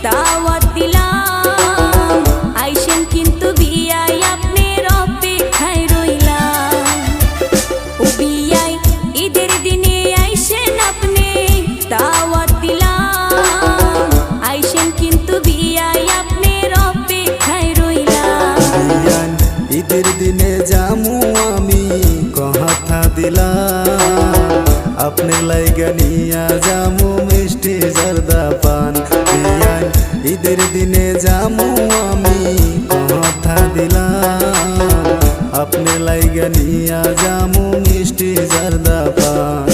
দাওয়াত দিলাম, আইসেন কিন্তু বিয়াই আপনার অপেক্ষায় রইলাম। ও বিয়াই ঈদের দিনে আইসেন আপনি, দাওয়াত দিলাম, আইসেন কিন্তু বিয়াই আপনার অপেক্ষায় রইলাম। ঈদের দিনে জামু আমি কথা দিলাম, আপনি লাইগা নিয়া জামু মিষ্টি জর্দা পান। ঈদের দিনে জামু আমি কথা দিলাম, আপনি লাইগা নিয়া জামু মিষ্টি জর্দা পান।